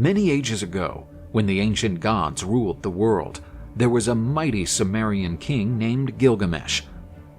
Many ages ago, when the ancient gods ruled the world, there was a mighty Sumerian king named Gilgamesh.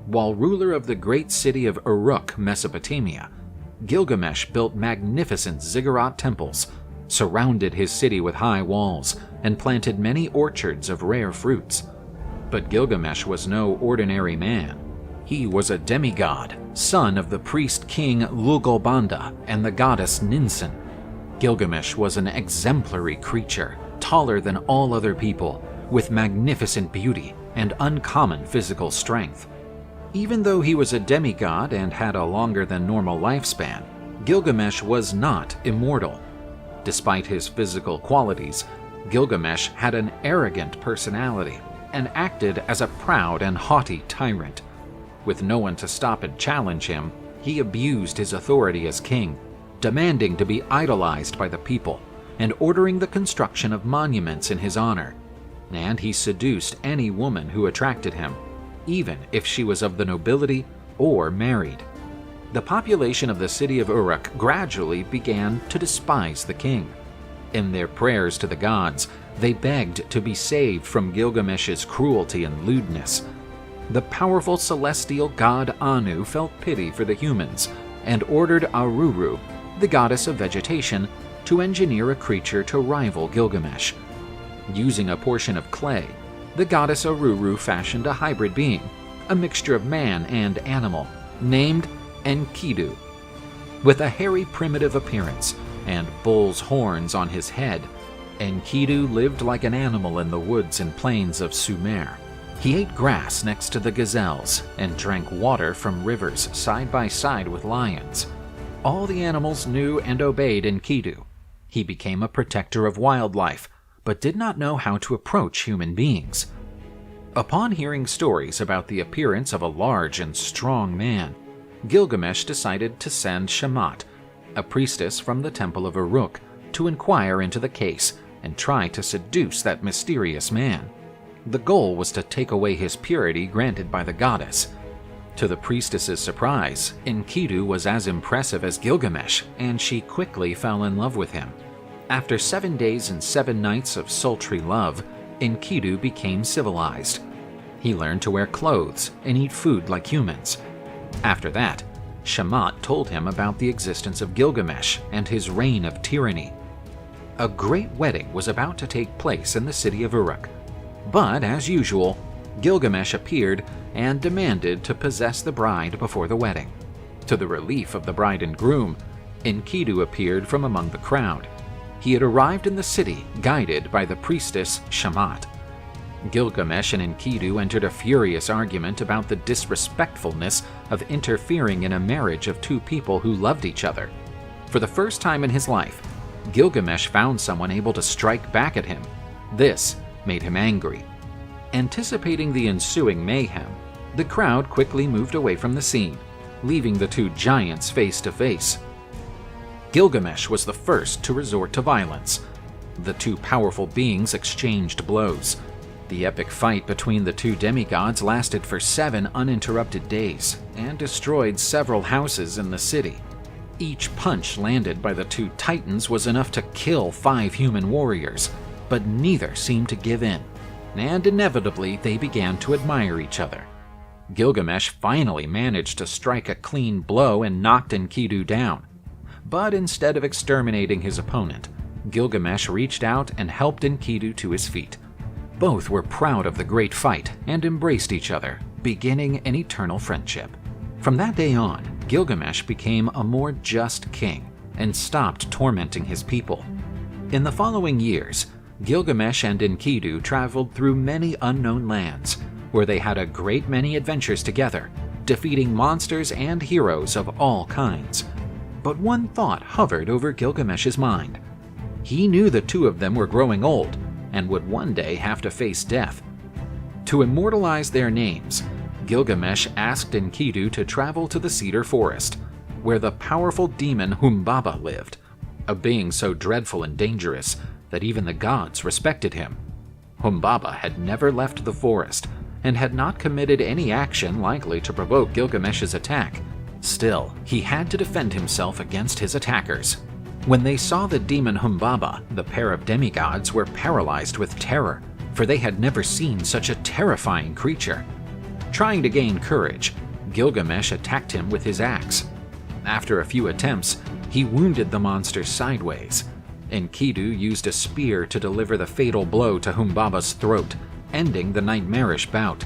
While ruler of the great city of Uruk, Mesopotamia, Gilgamesh built magnificent ziggurat temples, surrounded his city with high walls, and planted many orchards of rare fruits. But Gilgamesh was no ordinary man. He was a demigod, son of the priest-king Lugalbanda and the goddess Ninsun. Gilgamesh was an exemplary creature, taller than all other people, with magnificent beauty and uncommon physical strength. Even though he was a demigod and had a longer than normal lifespan, Gilgamesh was not immortal. Despite his physical qualities, Gilgamesh had an arrogant personality and acted as a proud and haughty tyrant. With no one to stop and challenge him, he abused his authority as king, demanding to be idolized by the people and ordering the construction of monuments in his honor. And he seduced any woman who attracted him, even if she was of the nobility or married. The population of the city of Uruk gradually began to despise the king. In their prayers to the gods, they begged to be saved from Gilgamesh's cruelty and lewdness. The powerful celestial god Anu felt pity for the humans and ordered Aruru, the goddess of vegetation, to engineer a creature to rival Gilgamesh. Using a portion of clay, the goddess Aruru fashioned a hybrid being, a mixture of man and animal, named Enkidu. With a hairy primitive appearance and bull's horns on his head, Enkidu lived like an animal in the woods and plains of Sumer. He ate grass next to the gazelles and drank water from rivers side by side with lions. All the animals knew and obeyed Enkidu. He became a protector of wildlife, but did not know how to approach human beings. Upon hearing stories about the appearance of a large and strong man, Gilgamesh decided to send Shamat, a priestess from the temple of Uruk, to inquire into the case and try to seduce that mysterious man. The goal was to take away his purity granted by the goddess. To the priestess's surprise, Enkidu was as impressive as Gilgamesh, and she quickly fell in love with him. After 7 days and 7 nights of sultry love, Enkidu became civilized. He learned to wear clothes and eat food like humans. After that, Shamat told him about the existence of Gilgamesh and his reign of tyranny. A great wedding was about to take place in the city of Uruk. But, as usual, Gilgamesh appeared and demanded to possess the bride before the wedding. To the relief of the bride and groom, Enkidu appeared from among the crowd. He had arrived in the city, guided by the priestess Shamat. Gilgamesh and Enkidu entered a furious argument about the disrespectfulness of interfering in a marriage of two people who loved each other. For the first time in his life, Gilgamesh found someone able to strike back at him. This made him angry. Anticipating the ensuing mayhem, the crowd quickly moved away from the scene, leaving the two giants face to face. Gilgamesh was the first to resort to violence. The two powerful beings exchanged blows. The epic fight between the two demigods lasted for 7 uninterrupted days and destroyed several houses in the city. Each punch landed by the two titans was enough to kill 5 human warriors, but neither seemed to give in, and inevitably they began to admire each other. Gilgamesh finally managed to strike a clean blow and knocked Enkidu down. But instead of exterminating his opponent, Gilgamesh reached out and helped Enkidu to his feet. Both were proud of the great fight and embraced each other, beginning an eternal friendship. From that day on, Gilgamesh became a more just king and stopped tormenting his people. In the following years, Gilgamesh and Enkidu traveled through many unknown lands, where they had a great many adventures together, defeating monsters and heroes of all kinds. But one thought hovered over Gilgamesh's mind. He knew the two of them were growing old and would one day have to face death. To immortalize their names, Gilgamesh asked Enkidu to travel to the cedar forest, where the powerful demon Humbaba lived, a being so dreadful and dangerous that even the gods respected him. Humbaba had never left the forest and had not committed any action likely to provoke Gilgamesh's attack. Still, he had to defend himself against his attackers. When they saw the demon Humbaba, the pair of demigods were paralyzed with terror, for they had never seen such a terrifying creature. Trying to gain courage, Gilgamesh attacked him with his axe. After a few attempts, he wounded the monster sideways. Enkidu used a spear to deliver the fatal blow to Humbaba's throat, ending the nightmarish bout.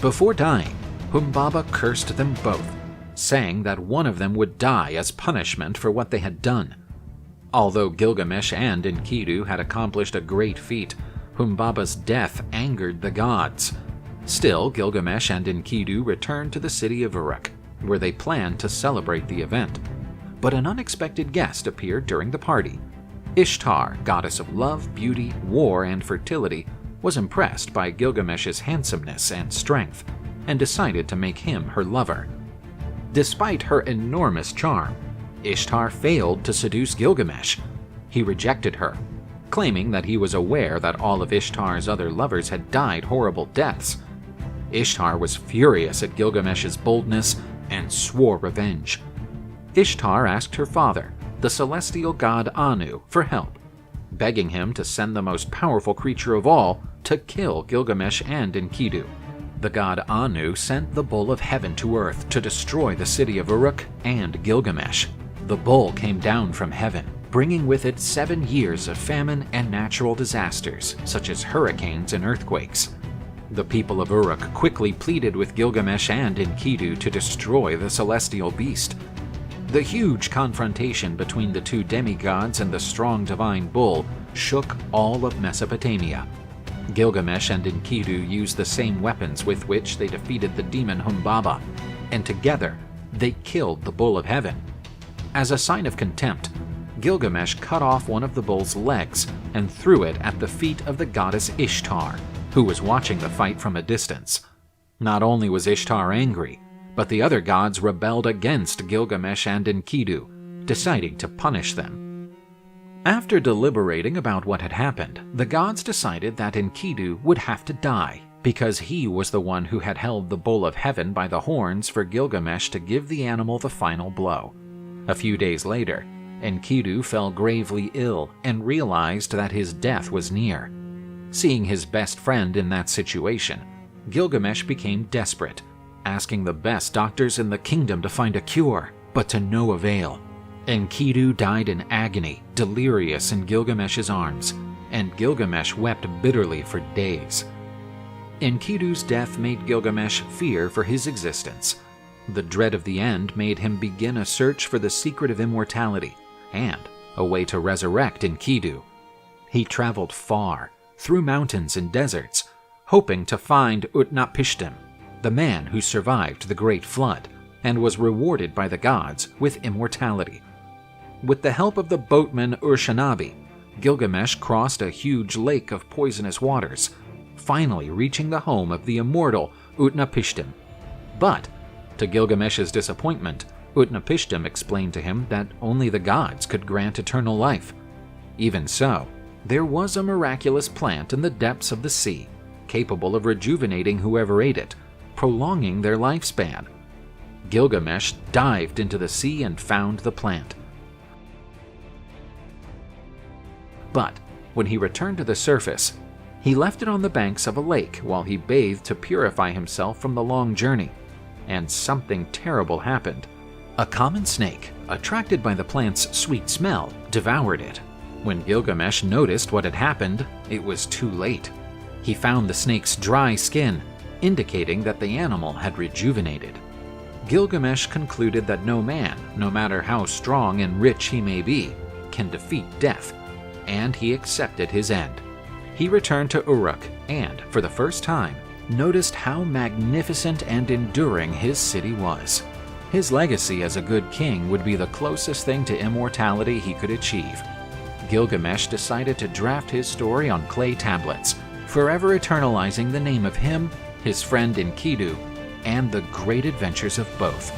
Before dying, Humbaba cursed them both, saying that one of them would die as punishment for what they had done. Although Gilgamesh and Enkidu had accomplished a great feat, Humbaba's death angered the gods. Still, Gilgamesh and Enkidu returned to the city of Uruk, where they planned to celebrate the event. But an unexpected guest appeared during the party. Ishtar, goddess of love, beauty, war, and fertility, was impressed by Gilgamesh's handsomeness and strength, and decided to make him her lover. Despite her enormous charm, Ishtar failed to seduce Gilgamesh. He rejected her, claiming that he was aware that all of Ishtar's other lovers had died horrible deaths. Ishtar was furious at Gilgamesh's boldness and swore revenge. Ishtar asked her father, the celestial god Anu, for help, begging him to send the most powerful creature of all to kill Gilgamesh and Enkidu. The god Anu sent the bull of heaven to earth to destroy the city of Uruk and Gilgamesh. The bull came down from heaven, bringing with it 7 years of famine and natural disasters, such as hurricanes and earthquakes. The people of Uruk quickly pleaded with Gilgamesh and Enkidu to destroy the celestial beast. The huge confrontation between the two demigods and the strong divine bull shook all of Mesopotamia. Gilgamesh and Enkidu used the same weapons with which they defeated the demon Humbaba, and together they killed the bull of heaven. As a sign of contempt, Gilgamesh cut off one of the bull's legs and threw it at the feet of the goddess Ishtar, who was watching the fight from a distance. Not only was Ishtar angry, but the other gods rebelled against Gilgamesh and Enkidu, deciding to punish them. After deliberating about what had happened, the gods decided that Enkidu would have to die, because he was the one who had held the bull of heaven by the horns for Gilgamesh to give the animal the final blow. A few days later, Enkidu fell gravely ill and realized that his death was near. Seeing his best friend in that situation, Gilgamesh became desperate, asking the best doctors in the kingdom to find a cure, but to no avail. Enkidu died in agony, delirious in Gilgamesh's arms, and Gilgamesh wept bitterly for days. Enkidu's death made Gilgamesh fear for his existence. The dread of the end made him begin a search for the secret of immortality and a way to resurrect Enkidu. He traveled far, through mountains and deserts, hoping to find Utnapishtim, the man who survived the Great Flood and was rewarded by the gods with immortality. With the help of the boatman Urshanabi, Gilgamesh crossed a huge lake of poisonous waters, finally reaching the home of the immortal Utnapishtim. But to Gilgamesh's disappointment, Utnapishtim explained to him that only the gods could grant eternal life. Even so, there was a miraculous plant in the depths of the sea, capable of rejuvenating whoever ate it, prolonging their lifespan. Gilgamesh dived into the sea and found the plant. But when he returned to the surface, he left it on the banks of a lake while he bathed to purify himself from the long journey. And something terrible happened. A common snake, attracted by the plant's sweet smell, devoured it. When Gilgamesh noticed what had happened, it was too late. He found the snake's dry skin, indicating that the animal had rejuvenated. Gilgamesh concluded that no man, no matter how strong and rich he may be, can defeat death, and he accepted his end. He returned to Uruk and, for the first time, noticed how magnificent and enduring his city was. His legacy as a good king would be the closest thing to immortality he could achieve. Gilgamesh decided to draft his story on clay tablets, forever eternalizing the name of him, his friend Enkidu, and the great adventures of both.